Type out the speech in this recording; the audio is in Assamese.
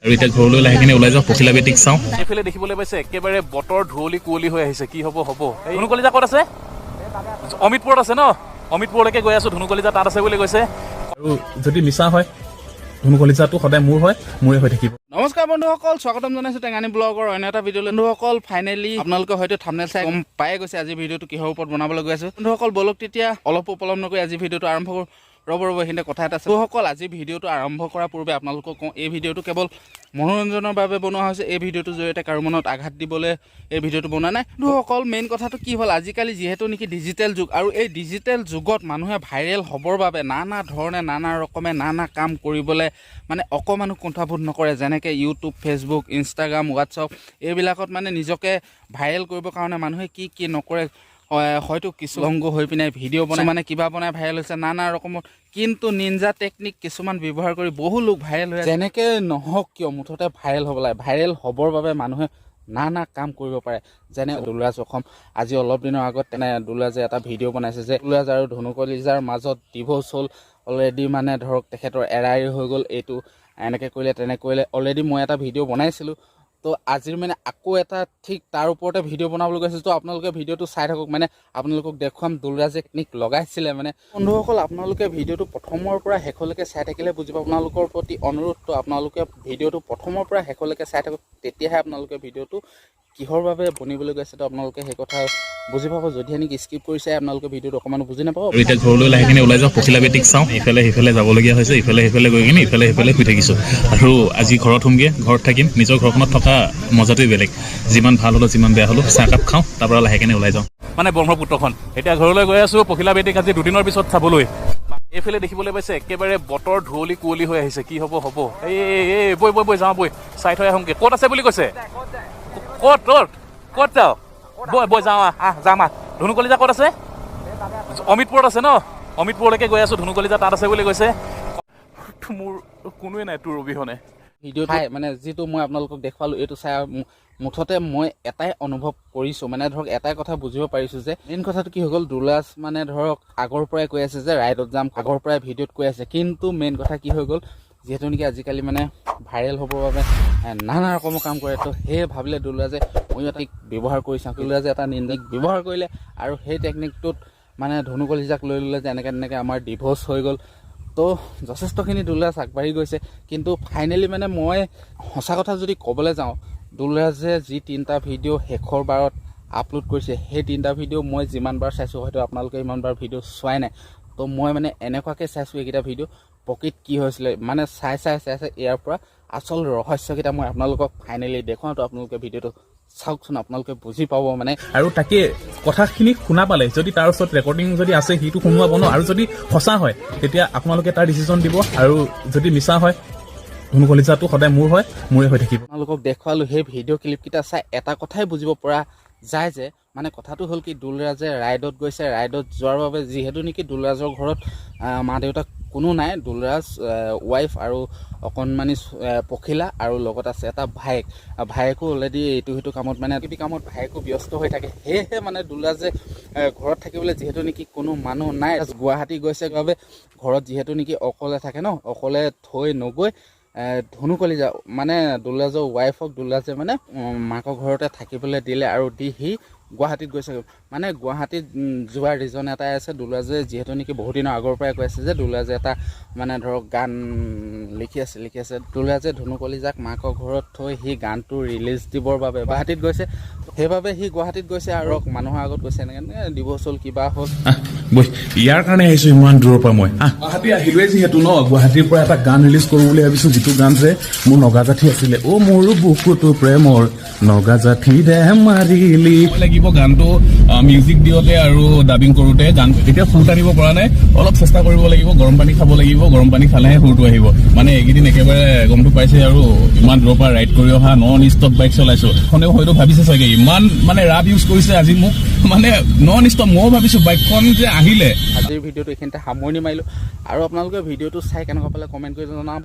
আৰু এতিয়া ঘৰলৈ লাহে কিনে ওলাই যাওঁ পখিলা বেটিক চাওঁ এইফালে দেখিবলৈ পাইছে একেবাৰে বতৰ ধুৱলি কুঁৱলী হৈ আহিছে কি হ'ব ধুনুকলিজা ক'ত আছে অমিতপুৰত আছে ন অমিতপুৰলৈকে গৈ আছো ধুনুকলিজা তাত আছে বুলি কৈছে আৰু যদি মিছা হয় ধুনুকলিজাটো সদায় মোৰ হয় মোৰে হৈ থাকিব। নমস্কাৰ বন্ধুসকল, স্বাগতম জনাইছো টেঙানি ব্লগৰ অন্য এটা ভিডিঅ'লৈ। বন্ধুসকল ফাইনেলি আপোনালোকে হয়তো থাম্বনেল চাই গম পাই গৈছে আজি ভিডিঅ'টো কিহৰ ওপৰত বনাবলৈ গৈ আছো। বন্ধুসকল বলক তেতিয়া অলপ পলম নকৰি আজি ভিডিঅ'টো আৰম্ভ কৰোঁ। ৰ'ব এইখিনিতে কথা এটা আছে। বন্ধুসকল আজি ভিডিঅ'টো আৰম্ভ কৰাৰ পূৰ্বে আপোনালোকক কওঁ এই ভিডিঅ'টো কেৱল মনোৰঞ্জনৰ বাবে বনোৱা হৈছে। এই ভিডিঅ'টোৰ জৰিয়তে কাৰো মনত আঘাত দিবলৈ এই ভিডিঅ'টো বনোৱা নাই। বন্ধুসকল মেইন কথাটো কি হ'ল, আজিকালি যিহেতু নেকি ডিজিটেল যুগ আৰু এই ডিজিটেল যুগত মানুহে ভাইৰেল হ'বৰ বাবে নানা ধৰণে নানা ৰকমে নানা কাম কৰিবলৈ মানে অকণমানো কুণ্ঠাবোধ নকৰে। যেনেকৈ ইউটিউব, ফেচবুক, ইনষ্টাগ্ৰাম, হোৱাটছআপ এইবিলাকত মানে নিজকে ভাইৰেল কৰিবৰ কাৰণে মানুহে কি নকৰে। হয়তো কিছু অংগ হৈ পিনে ভিডিঅ' বনাই মানে কিবা বনাই ভাইৰেল হৈছে নানা ৰকমৰ, কিন্তু নিনজা টেকনিক কিছুমান ব্যৱহাৰ কৰি বহু লোক ভাইৰেল হয়। যেনেকৈ নহওক কিয় মুঠতে ভাইৰেল হ'ব লাগে। ভাইৰেল হ'বৰ বাবে মানুহে নানা কাম কৰিব পাৰে। যেনে দুলৰাজ অসম আজি অলপ দিনৰ আগত তেনে দুলৰাজে এটা ভিডিঅ' বনাইছে যে দুলৰাজ আৰু ধনুকলিজাৰ মাজত ডিভ'ৰ্চ হ'ল অলৰেডি, মানে ধৰক তেখেতৰ এৰাই হৈ গ'ল, এইটো এনেকৈ কৰিলে তেনে কৰিলে। অলৰেডি মই এটা ভিডিঅ' বনাইছিলোঁ, তো আজিৰ মানে আকৌ এটা ঠিক তাৰ ওপৰতে ভিডিঅ' বনাবলৈ গৈছোঁ। তো আপোনালোকে ভিডিঅ'টো চাই থাকক, মানে আপোনালোকক দেখুৱাম দুলৰাজে টেকনিক লগাইছিলে। মানে বন্ধুসকল আপোনালোকে ভিডিঅ'টো প্ৰথমৰ পৰা শেষলৈকে চাই থাকিলে বুজিব। আপোনালোকৰ প্ৰতি অনুৰোধটো আপোনালোকে ভিডিঅ'টো প্ৰথমৰ পৰা শেষলৈকে চাই থাকক, তেতিয়াহে আপোনালোকে ভিডিঅ'টো কিহৰ বাবে বনিবলৈ গৈছে তো আপোনালোকে সেই কথা বুজি পাব। যদি নেকি স্কিপ কৰিছে আপোনালোকে ভিডিঅ'টো অকণমান বুজি নাপাব। আৰু এতিয়া ঘৰলৈ লাহে কিনে ওলাই যাওঁ পখিলা বেটিক চাওঁ, ইফালে সিফালে যাবলগীয়া হৈছে, ইফালে সিফালে গৈ কিনে ইফালে সিফালে শুই থাকিছোঁ। আৰু আজি ঘৰত হোমগৈ, ঘৰত থাকিম। নিজৰ ঘৰখনত থকা মজাটোৱে বেলেগ, যিমান ভাল হ'লেও যিমান বেয়া হ'লেও চাহকাপ খাওঁ, তাৰ পৰা লাহে কিনে ওলাই যাওঁ। মানে ব্ৰহ্মপুত্ৰখন এতিয়া ঘৰলৈ গৈ আছো পখিলা বেটিক আজি দুদিনৰ পিছত চাবলৈ। এইফালে দেখিবলৈ পাইছে একেবাৰে বতৰ ধুৱলি কুঁৱলী হৈ আহিছে কি হ'ব এই বৈ যাওঁ বৈ চাই থৈ আহোঁগৈ। ক'ত আছে বুলি কৈছে? ক'ত যাওঁ? বৈ যাওঁ যাম ধুনুকলিজা ক'ত আছে? অমিতপুৰত আছে ন অমিতপুৰলৈকে গৈ আছো ধুনুকলিজা তাত আছে বুলি কৈছে। মোৰ কোনোৱে নাই তোৰ অবিহনে। ভিডিঅ' চাই মানে যিটো মই আপোনালোকক দেখুৱালোঁ এইটো চাই মুঠতে মই এটাই অনুভৱ কৰিছোঁ, মানে ধৰক এটাই কথা বুজিব পাৰিছোঁ যে মেইন কথাটো কি হৈ গ'ল, দুলৰাজ মানে ধৰক আগৰ পৰাই কৈ আছে যে ৰাইডত যাম, আগৰ পৰাই ভিডিঅ'ত কৈ আছে। কিন্তু মেইন কথা কি হৈ গ'ল, যিহেতু নেকি আজিকালি মানে ভাইৰেল হ'বৰ বাবে নানা ৰকমৰ কাম কৰে, তো সেয়ে ভাবিলে দুলৰাজে ময়ো এটা ব্যৱহাৰ কৰি চাওঁ। দুলৰাজে এটা নিৰ্ণয় ব্যৱহাৰ কৰিলে আৰু সেই টেকনিকটোত মানে ধনুকলিজাক লৈ ল'লে যে এনেকৈ আমাৰ ডিভ'ৰ্চ হৈ গ'ল। তো যথেষ্টখিনি দুলৰাজ আগবাঢ়ি গৈছে। কিন্তু ফাইনেলি মানে মই সঁচা কথা যদি ক'বলৈ যাওঁ, দুলৰাজে যি 3টা ভিডিঅ' শেষৰ বাৰত আপলোড কৰিছে সেই 3টা ভিডিঅ' মই যিমানবাৰ চাইছোঁ, হয়তো আপোনালোকে ইমানবাৰ ভিডিঅ' চোৱাই নাই। তো মই মানে এনেকুৱাকৈ চাইছোঁ এইকেইটা ভিডিঅ' প্ৰকৃত কি হৈছিলে, মানে চাই ইয়াৰ পৰা আচল ৰহস্যকেইটা মই আপোনালোকক ফাইনেলি দেখুৱাওঁ। তো আপোনালোকে ভিডিঅ'টো চাওকচোন, আপোনালোকে বুজি পাব। মানে আৰু তাকে কথাখিনি শুনা পালে যদি তাৰ ওচৰত ৰেকৰ্ডিং যদি আছে সেইটো শুনোৱাব ন, আৰু যদি সঁচা হয় তেতিয়া আপোনালোকে তাৰ ডিচিশ্যন দিব, আৰু যদি মিছা হয় ধনুকলিজাটো সদায় মোৰ হয় মোৰে হৈ থাকিব। আপোনালোকক দেখুৱালোঁ সেই ভিডিঅ' ক্লিপকেইটা চাই এটা কথাই বুজিব পৰা যায় যে মানে কথাটো হ'ল কি, দুলৰাজে ৰাইডত গৈছে। ৰাইডত যোৱাৰ বাবে যিহেতু নেকি দুলৰাজৰ ঘৰত মা দেউতাক কোনো নাই, দুলৰাজ ৱাইফ আৰু অকণমানি পখিলা আৰু লগত আছে এটা ভায়েকো অলৰেডি এইটো সেইটো কামত মানে কামত ভায়েকো ব্যস্ত হৈ থাকে। সেয়েহে মানে দুলৰাজে ঘৰত থাকিবলৈ যিহেতু নেকি কোনো মানুহ নাই, গুৱাহাটী গৈছে বাবে ঘৰত যিহেতু নেকি অকলে থাকে ন, অকলে থৈ নগৈ ধনুকলিজা মানে দুলৰাজৰ ৱাইফক দুলৰাজে মানে মাকৰ ঘৰতে থাকিবলৈ দিলে আৰু দি সি গুৱাহাটীত গৈছে। মানে গুৱাহাটীত যোৱাৰ ৰিজন এটাই আছে, দুলৰাজে যিহেতু নেকি বহুত দিনৰ আগৰ পৰাই কৈ আছে যে দুলৰাজে এটা মানে ধৰক গান লিখি আছে। দুলৰাজে ধনুকলিজাক মাকৰ ঘৰত থৈ সি গানটো ৰিলিজ দিবৰ বাবে গুৱাহাটীত গৈছে। সেইবাবে সি গুৱাহাটীত গৈছে আৰু মানুহৰ আগত গৈছে এনেকৈ ডিভ'ৰ্চ হ'ল কিবা হ'ল। ইয়াৰ কাৰণে আহিছোঁ ইমান দূৰৰ পৰা। মই গুৱাহাটী আহিলোৱে যিহেতু ন, গুৱাহাটীৰ পৰা এটা গান ৰিলিজ কৰোঁ বুলি ভাবিছোঁ, যিটো গান যে মোৰ নগাজাঠি আছিলে। অ' মোৰো বুকুটো প্ৰেমৰ নগাজাঠি দে মাৰিলি লাগিব। গানটো মিউজিক দিওঁতে আৰু ডাবিং কৰোঁতে গান এতিয়া সুৰ টানিব পৰা নাই, অলপ চেষ্টা কৰিব লাগিব, গৰম পানী খাব লাগিব, গৰম পানী খালেহে সুৰটো আহিব। মানে এইকেইদিন একেবাৰে গমটো পাইছে, আৰু ইমান দূৰৰ পৰা ৰাইড কৰি অহা নন ষ্টপ বাইক চলাইছোঁ। এখনেও হয়তো ভাবিছে চাগে ইমান মানে ৰাফ ইউজ কৰিছে আজি মোক, মানে নন ষ্টপ। ময়ো ভাবিছোঁ বাইকখন যে আহিলে। আজিৰ ভিডিঅ'টো এইখিনিতে সামৰণি মাৰিলোঁ, আৰু আপোনালোকে ভিডিঅ'টো চাই কেনেকুৱা পালে কমেণ্ট কৰি জনাব।